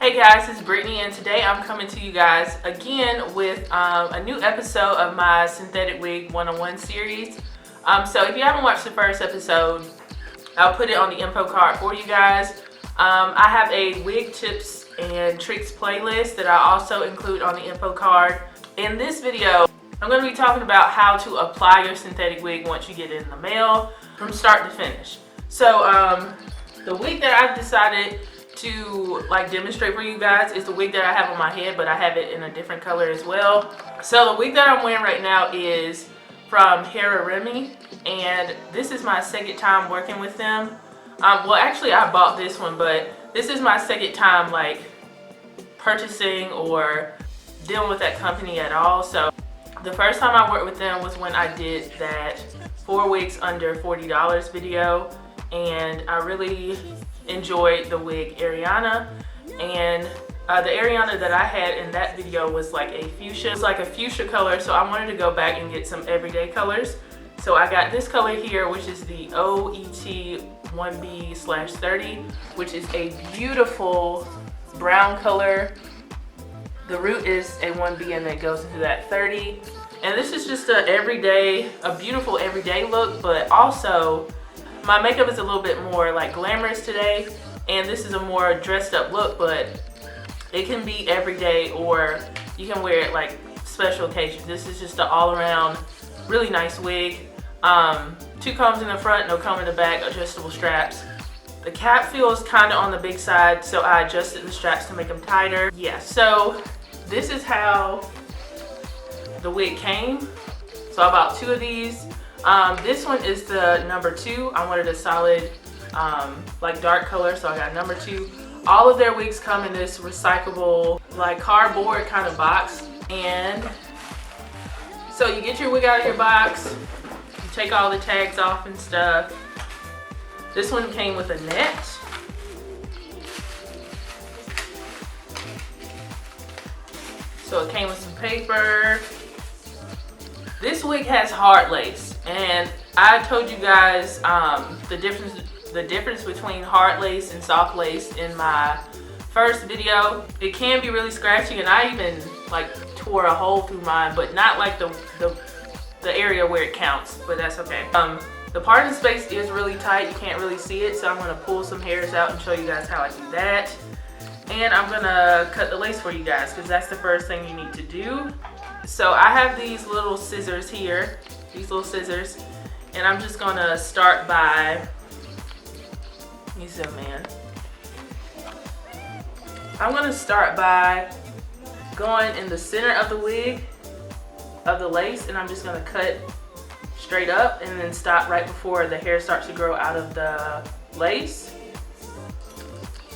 Hey guys, it's Brittany and today I'm coming to you guys again with a new episode of my Synthetic Wig 101 series. So if you haven't watched the first episode, I'll put it on the info card for you guys. I have a wig tips and tricks playlist that I also include on the info card. In this video, I'm going to be talking about how to apply your synthetic wig once you get it in the mail from start to finish. So the wig that I've decided to demonstrate for you guys is the wig that I have on my head, but I have it in a different color as well. So the wig that I'm wearing right now is from Hera Remy, and this is my second time working with them. Well, actually I bought this one, but this is my second time purchasing or dealing with that company at all. So the first time I worked with them was when I did that 4 wigs under $40 video, and I really enjoyed the wig Ariana, and the Ariana that I had in that video was like a fuchsia. It's like a fuchsia color, so I wanted to go back and get some everyday colors. So I got this color here, which is the OET1B/30, which is a beautiful brown color. The root is a 1B and then it goes into that 30. And this is just a beautiful everyday look, but also my makeup is a little bit more glamorous today, and this is a more dressed up look, but it can be everyday or you can wear it special occasions. This is just an all around really nice wig. 2 combs in the front, no comb in the back, adjustable straps. The cap feels kind of on the big side, so I adjusted the straps to make them tighter. Yeah, so this is how the wig came. So I bought 2 of these. This one is the number 2. I wanted a solid dark color, so I got number 2. All of their wigs come in this recyclable cardboard kind of box, and so you get your wig out of your box, you take all the tags off and stuff. This one came with a net. So it came with some paper. This wig has hard lace, and I told you guys the difference between hard lace and soft lace in my first video. It can be really scratchy, and I even tore a hole through mine, but not the area where it counts, but that's okay. The parting space is really tight, you can't really see it, so I'm gonna pull some hairs out and show you guys how I do that. And I'm gonna cut the lace for you guys, because that's the first thing you need to do. So I have these little scissors here, and I'm just gonna start by, let me zoom in. I'm gonna start by going in the center of the wig, of the lace, and I'm just gonna cut straight up and then stop right before the hair starts to grow out of the lace.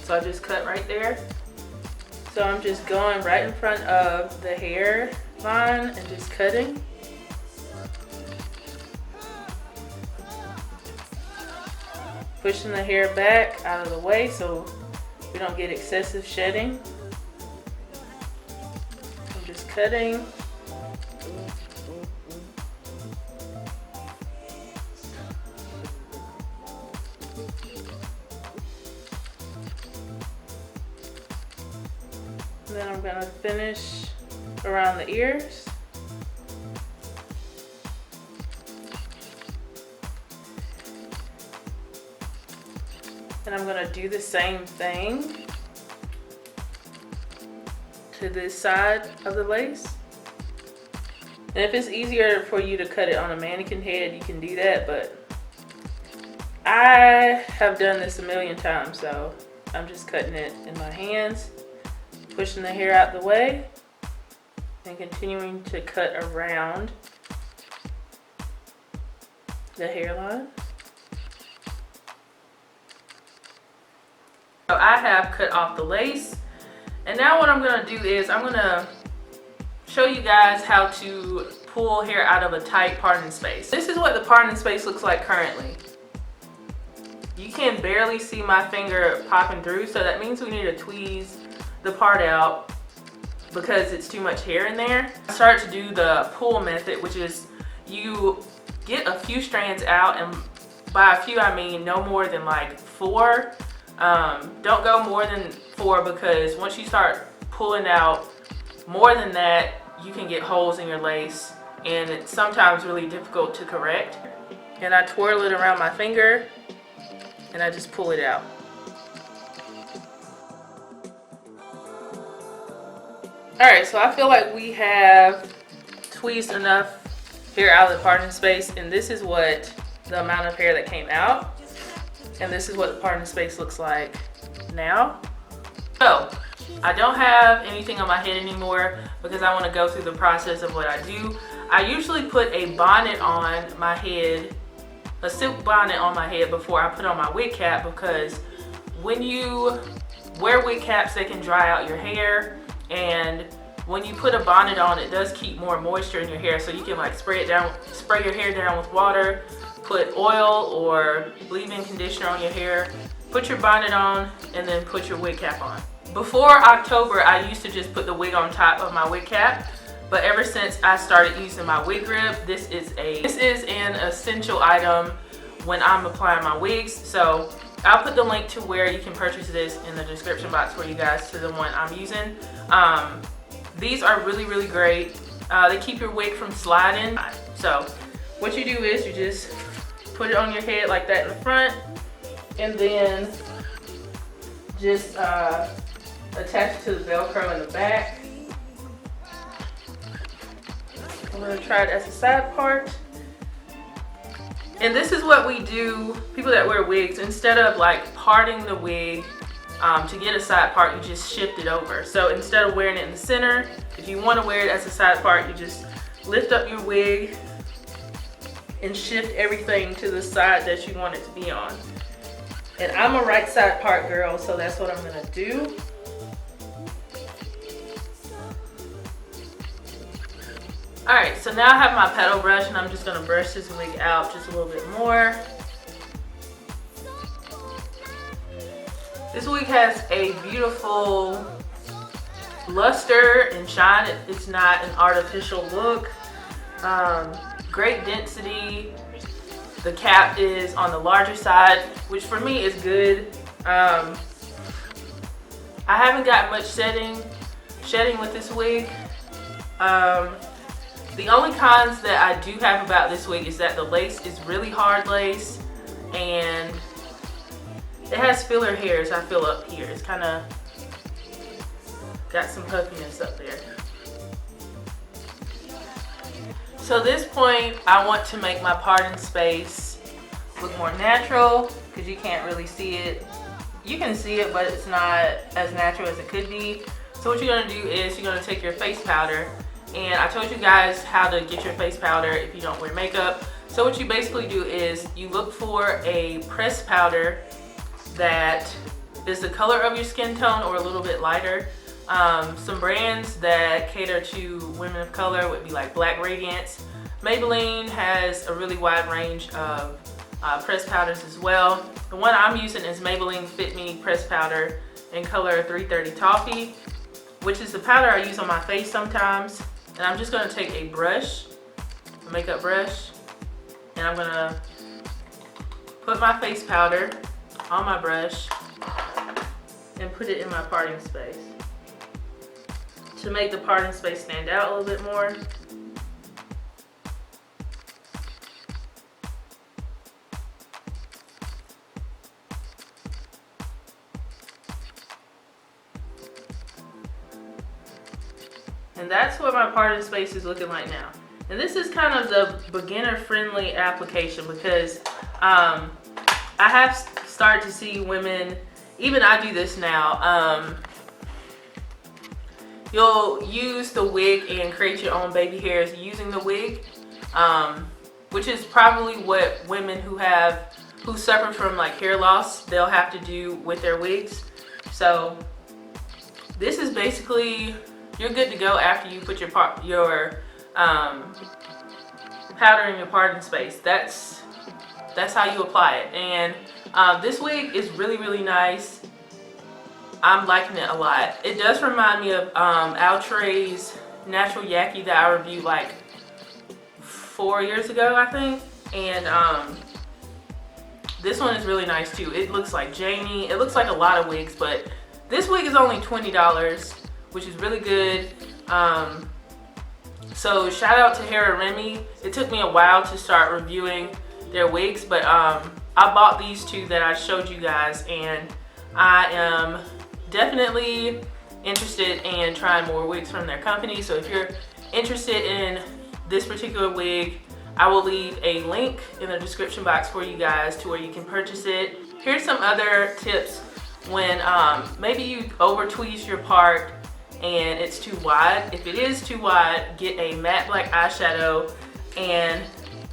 So I just cut right there. So I'm just going right in front of the hair line and just cutting. Pushing the hair back out of the way so we don't get excessive shedding. I'm just cutting. And then I'm gonna finish around the ears. And I'm gonna do the same thing to this side of the lace. And if it's easier for you to cut it on a mannequin head, you can do that, but I have done this a million times, so I'm just cutting it in my hands, pushing the hair out the way, and continuing to cut around the hairline. So I have cut off the lace, and now what I'm gonna do is I'm gonna show you guys how to pull hair out of a tight parting space. This is what the parting space looks like currently. You can barely see my finger popping through, so that means we need to tweeze the part out because it's too much hair in there. I started to do the pull method, which is you get a few strands out, and by a few I mean no more than 4 Don't go more than 4, because once you start pulling out more than that, you can get holes in your lace, and it's sometimes really difficult to correct. And I twirl it around my finger and I just pull it out. Alright, so I feel like we have tweezed enough hair out of the parting space, and this is what the amount of hair that came out, and this is what the parting space looks like now. So I don't have anything on my head anymore because I want to go through the process of what I do. I usually put a bonnet on my head, a silk bonnet on my head, before I put on my wig cap, because when you wear wig caps, they can dry out your hair, and when you put a bonnet on, it does keep more moisture in your hair, so you can like spray your hair down with water, put oil or leave-in conditioner on your hair, put your bonnet on, and then put your wig cap on. Before October, I used to just put the wig on top of my wig cap, but ever since I started using my wig grip, this is an essential item when I'm applying my wigs. So I'll put the link to where you can purchase this in the description box for you guys, to the one I'm using. These are really, really great. They keep your wig from sliding. So what you do is you just put it on your head like that in the front, and then just attach it to the Velcro in the back. I'm going to try it as a side part. And this is what we do, people that wear wigs, instead of like parting the wig to get a side part, you just shift it over. So instead of wearing it in the center, if you want to wear it as a side part, you just lift up your wig and shift everything to the side that you want it to be on. And I'm a right side part girl, so that's what I'm going to do. Alright, so now I have my petal brush, and I'm just going to brush this wig out just a little bit more. This wig has a beautiful luster and shine. It's not an artificial look. Great density. The cap is on the larger side, which for me is good. I haven't got much shedding with this wig. The only cons that I do have about this wig is that the lace is really hard lace, and it has filler hairs, I feel, up here. It's kind of got some puffiness up there. So at this point, I want to make my parting space look more natural, because you can't really see it. You can see it, but it's not as natural as it could be. So what you're going to do is you're going to take your face powder. And I told you guys how to get your face powder if you don't wear makeup. So what you basically do is you look for a pressed powder that is the color of your skin tone or a little bit lighter. Some brands that cater to women of color would be like Black Radiance. Maybelline has a really wide range of pressed powders as well. The one I'm using is Maybelline Fit Me Pressed Powder in color 330 Toffee, which is the powder I use on my face sometimes. And I'm just going to take a brush, a makeup brush, and I'm going to put my face powder on my brush and put it in my parting space to make the parting space stand out a little bit more. And that's what my parting space is looking like now. And this is kind of the beginner-friendly application, because I have started to see women, even I do this now, you'll use the wig and create your own baby hairs using the wig, which is probably what women who suffer from like hair loss, they'll have to do with their wigs. So this is basically, you're good to go after you put your powder in your parting space. That's how you apply it. And this wig is really, really nice. I'm liking it a lot. It does remind me of Outray's Natural Yaki that I reviewed like 4 years ago, I think. And This one is really nice too. It looks like Janie. It looks like a lot of wigs, but this wig is only $20, which is really good. So shout out to Hera Remy. It took me a while to start reviewing their wigs, but I bought these two that I showed you guys, and I am definitely interested in trying more wigs from their company. So if you're interested in this particular wig, I will leave a link in the description box for you guys to where you can purchase it. Here's some other tips when maybe you over tweeze your part and it's too wide. If it is too wide, get a matte black eyeshadow and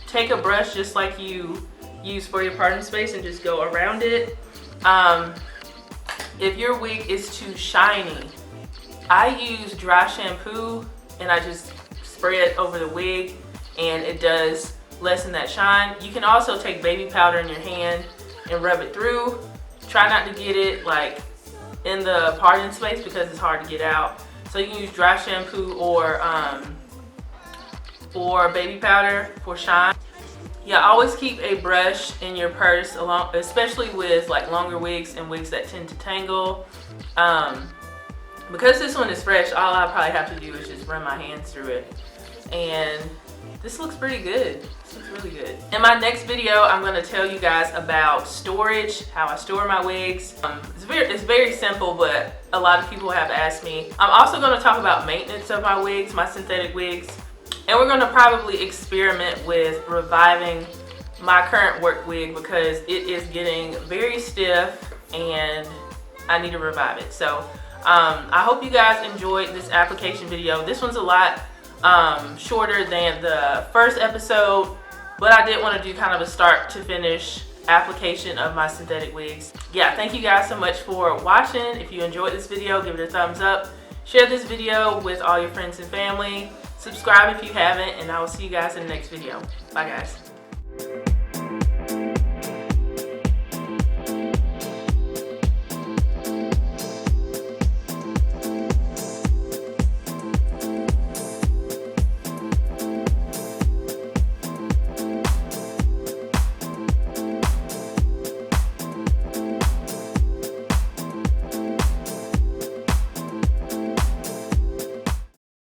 take a brush just like you use for your parting space and just go around it. If your wig is too shiny, I use dry shampoo and I just spray it over the wig, and it does lessen that shine. You can also take baby powder in your hand and rub it through. Try not to get it like in the parting space because it's hard to get out. So you can use dry shampoo or baby powder for shine. Yeah, always keep a brush in your purse, especially with like longer wigs and wigs that tend to tangle. Because this one is fresh, all I probably have to do is just run my hands through it. And this looks pretty good. This looks really good. In my next video, I'm going to tell you guys about storage, how I store my wigs. It's very simple, but a lot of people have asked me. I'm also going to talk about maintenance of my wigs, my synthetic wigs. And we're going to probably experiment with reviving my current work wig because it is getting very stiff and I need to revive it. So I hope you guys enjoyed this application video. This one's a lot shorter than the first episode, but I did want to do kind of a start to finish application of my synthetic wigs. Yeah, thank you guys so much for watching. If you enjoyed this video, give it a thumbs up. Share this video with all your friends and family. Subscribe if you haven't, and I will see you guys in the next video. Bye guys.